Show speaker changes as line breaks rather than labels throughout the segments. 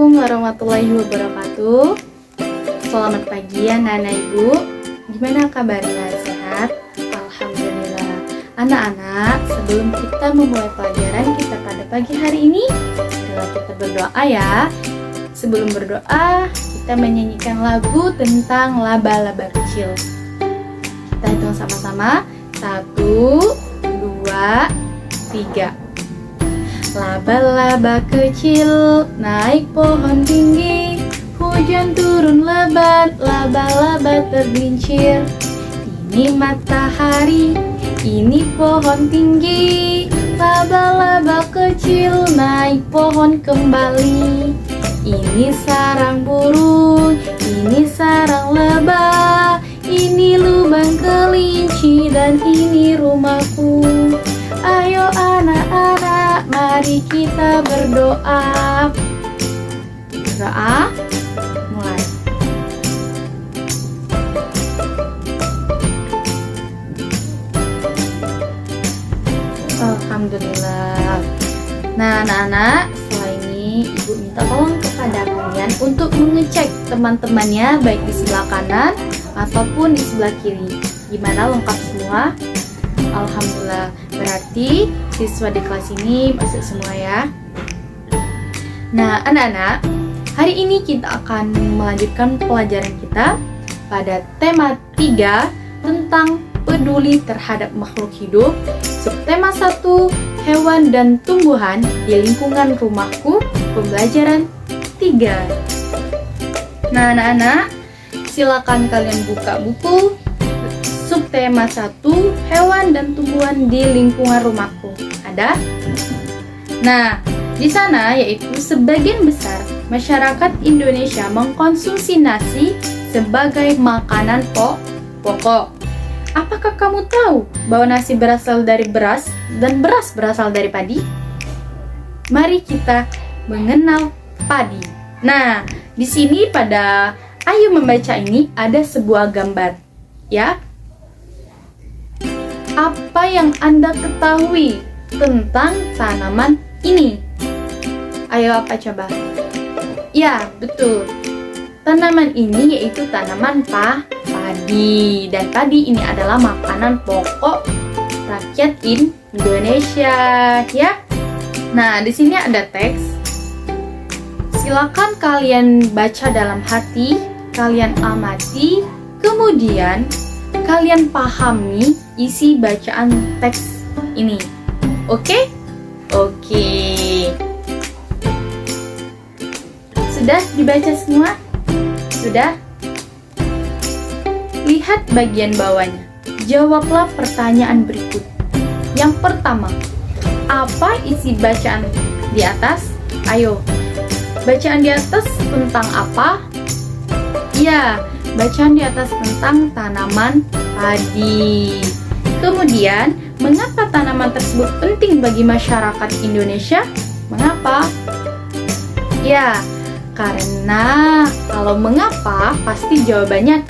Assalamualaikum warahmatullahi wabarakatuh. Selamat pagi anak-anak ibu. Gimana kabarnya, sehat? Alhamdulillah. Anak-anak, sebelum kita memulai pelajaran kita pada pagi hari ini, adalah kita berdoa ya. Sebelum berdoa, kita menyanyikan lagu tentang laba-laba kecil. Kita hitung sama-sama. 1, 2, 3. Laba-laba kecil naik pohon tinggi, hujan turun lebat, laba-laba tergelincir. Ini matahari, ini pohon tinggi, laba-laba kecil naik pohon kembali. Ini sarang burung, ini sarang lebah, ini lubang kelinci dan ini rumahku. Ayo anak-anak, mari kita berdoa. Berdoa, mulai. Alhamdulillah. Nah anak-anak, setelah ini ibu minta tolong kepada kalian untuk mengecek teman-temannya baik di sebelah kanan ataupun di sebelah kiri. Gimana, lengkap semua? Alhamdulillah, berarti siswa di kelas ini masuk semua ya. Nah anak-anak, hari ini kita akan melanjutkan pelajaran kita pada tema 3 tentang peduli terhadap makhluk hidup. Subtema 1, hewan dan tumbuhan di lingkungan rumahku, pembelajaran 3. Nah anak-anak, silakan kalian buka buku subtema 1, hewan dan tumbuhan di lingkungan rumahku. Ada? Nah, di sana yaitu sebagian besar masyarakat Indonesia mengkonsumsi nasi sebagai makanan pokok. Apakah kamu tahu bahwa nasi berasal dari beras dan beras berasal dari padi? Mari kita mengenal padi. Nah, di sini pada Ayo Membaca ini ada sebuah gambar, ya. Apa yang Anda ketahui tentang tanaman ini? Ayo, apa coba? Ya, betul. Tanaman ini yaitu tanaman padi. Dan padi ini adalah makanan pokok rakyat Indonesia, ya. Nah, di sini ada teks. Silakan kalian baca dalam hati, kalian amati, kemudian kalian pahami isi bacaan teks ini. Oke? Oke. Sudah dibaca semua? Sudah? Lihat bagian bawahnya. Jawablah pertanyaan berikut. Yang pertama, apa isi bacaan di atas? Ayo. Bacaan di atas tentang apa? Ya, bacaan di atas tentang tanaman padi. Kemudian, mengapa tanaman tersebut penting bagi masyarakat Indonesia? Mengapa? Ya, karena kalau mengapa pasti jawabannya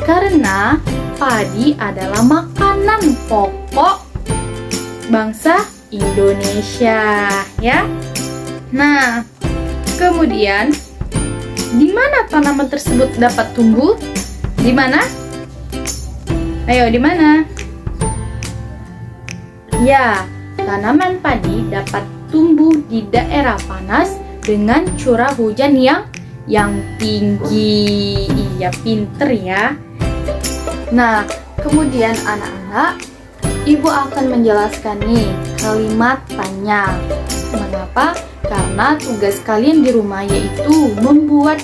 karena padi adalah makanan pokok bangsa Indonesia, ya. Nah, kemudian di mana tanaman tersebut dapat tumbuh? Di mana? Ayo, di mana? Ya, tanaman padi dapat tumbuh di daerah panas dengan curah hujan yang tinggi. Iya, pinter ya. Nah, kemudian anak-anak, ibu akan menjelaskan nih kalimat tanya. Mengapa? Karena tugas kalian di rumah yaitu membuat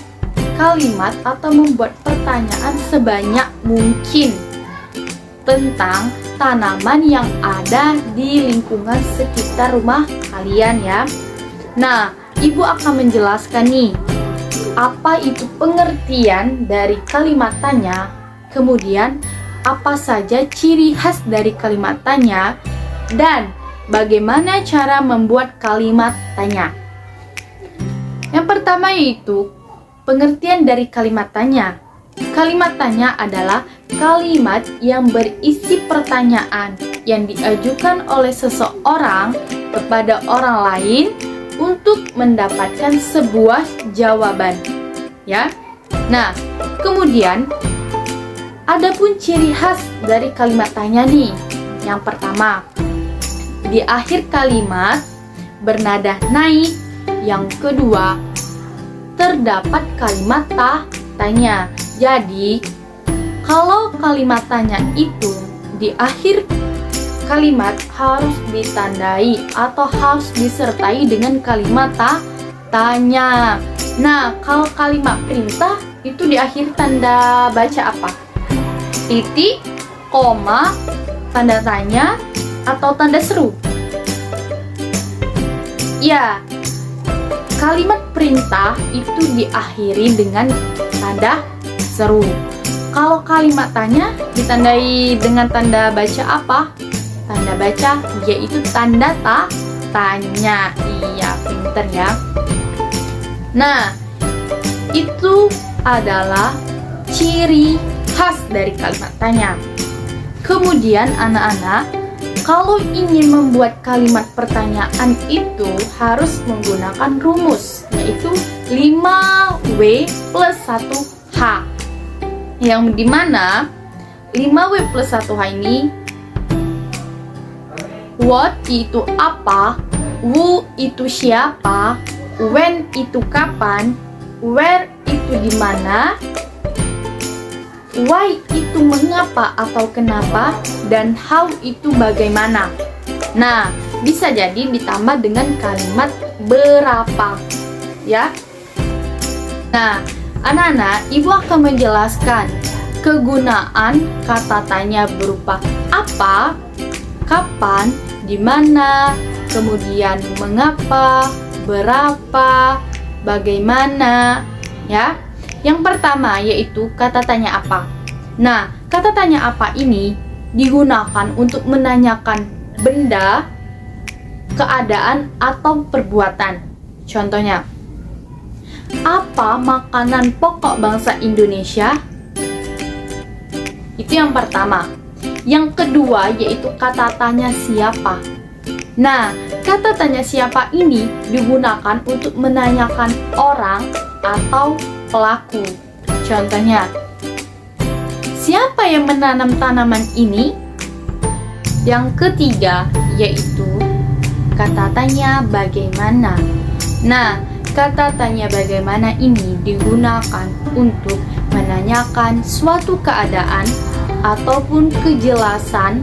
kalimat atau membuat pertanyaan sebanyak mungkin tentang tanaman yang ada di lingkungan sekitar rumah kalian ya. Nah, ibu akan menjelaskan nih apa itu pengertian dari kalimat tanya, kemudian apa saja ciri khas dari kalimat tanya, dan bagaimana cara membuat kalimat tanya. Yang pertama yaitu pengertian dari kalimat tanya. Kalimat tanya adalah kalimat yang berisi pertanyaan yang diajukan oleh seseorang kepada orang lain untuk mendapatkan sebuah jawaban, ya. Nah, kemudian ada pun ciri khas dari kalimat tanya nih. Yang pertama, di akhir kalimat bernada naik. Yang kedua, terdapat kalimat tanya. Jadi, kalau kalimat tanya itu di akhir kalimat harus ditandai atau harus disertai dengan kalimat tanya. Nah, kalau kalimat perintah itu di akhir tanda baca apa? Titik, koma, tanda tanya, atau tanda seru? Ya, kalimat perintah itu diakhiri dengan tanda seru. Kalau kalimat tanya ditandai dengan tanda baca apa? Tanda baca yaitu tanda tanya. Iya, pinter ya. Nah, itu adalah ciri khas dari kalimat tanya. Kemudian anak-anak, kalau ingin membuat kalimat pertanyaan itu harus menggunakan rumus, yaitu 5W plus 1H. Yang dimana 5W plus 1H ini, what itu apa, who itu siapa, when itu kapan, where itu di mana, why itu mengapa atau kenapa, dan how itu bagaimana. Nah, bisa jadi ditambah dengan kalimat berapa, ya. Nah, anak-anak, ibu akan menjelaskan kegunaan kata tanya berupa apa, kapan, di mana, kemudian mengapa, berapa, bagaimana, ya. Yang pertama yaitu kata tanya apa. Nah, kata tanya apa ini digunakan untuk menanyakan benda, keadaan, atau perbuatan. Contohnya, apa makanan pokok bangsa Indonesia? Itu yang pertama. Yang kedua yaitu kata tanya siapa. Nah, kata tanya siapa ini digunakan untuk menanyakan orang atau pelaku. Contohnya, siapa yang menanam tanaman ini? Yang ketiga yaitu kata tanya bagaimana. Nah, kata tanya bagaimana ini digunakan untuk menanyakan suatu keadaan ataupun kejelasan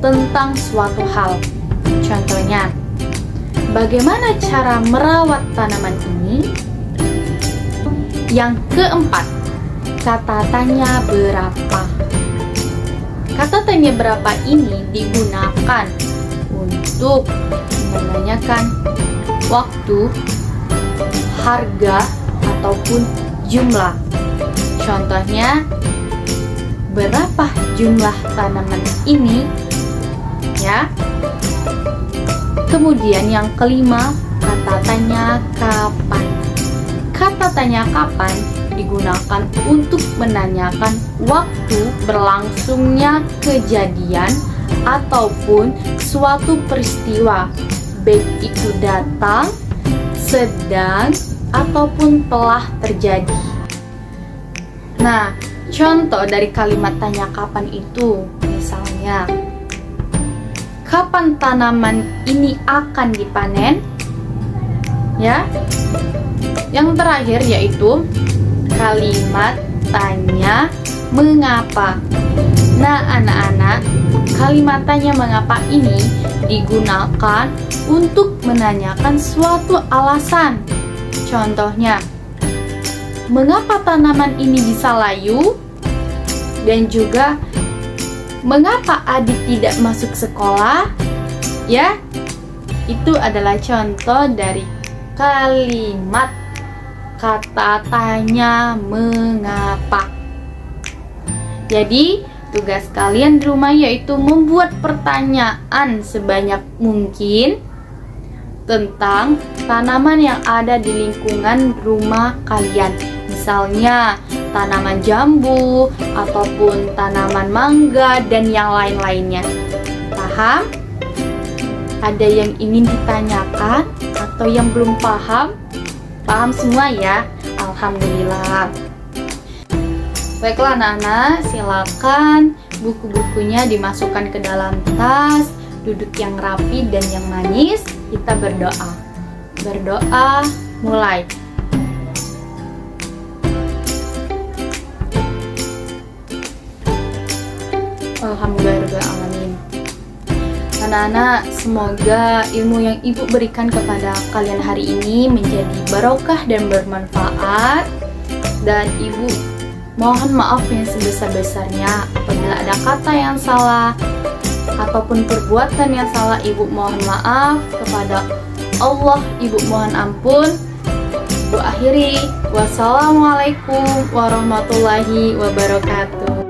tentang suatu hal. Contohnya, bagaimana cara merawat tanaman ini? Yang keempat, kata tanya berapa. Kata tanya berapa ini digunakan untuk menanyakan waktu, harga, ataupun jumlah. Contohnya, berapa jumlah tanaman ini? Ya. Kemudian yang kelima, kata tanya kapan. Kata tanya kapan digunakan untuk menanyakan waktu berlangsungnya kejadian ataupun suatu peristiwa, baik itu datang, sedang, ataupun telah terjadi. Nah, contoh dari kalimat tanya kapan itu, misalnya, kapan tanaman ini akan dipanen? Ya. Yang terakhir yaitu kalimat tanya mengapa. Nah, anak-anak, kalimat tanya mengapa ini digunakan untuk menanyakan suatu alasan. Contohnya, mengapa tanaman ini bisa layu? Dan juga, mengapa adik tidak masuk sekolah? Ya, itu adalah contoh dari kalimat kata tanya mengapa. Jadi, tugas kalian di rumah yaitu membuat pertanyaan sebanyak mungkin tentang tanaman yang ada di lingkungan rumah kalian. Misalnya, tanaman jambu, ataupun tanaman mangga, dan yang lain-lainnya. Paham? Ada yang ingin ditanyakan atau atau yang belum paham, paham semua ya. Alhamdulillah. Baiklah anak-anak, silakan buku-bukunya dimasukkan ke dalam tas, duduk yang rapi dan yang manis. Kita berdoa. Berdoa, mulai. Alhamdulillahirrahmanirrahim. Anak-anak, semoga ilmu yang Ibu berikan kepada kalian hari ini menjadi barokah dan bermanfaat. Dan Ibu mohon maaf yang sebesar-besarnya apabila ada kata yang salah ataupun perbuatan yang salah. Ibu mohon maaf kepada Allah. Ibu mohon ampun. Ibu akhiri. Wassalamualaikum warahmatullahi wabarakatuh.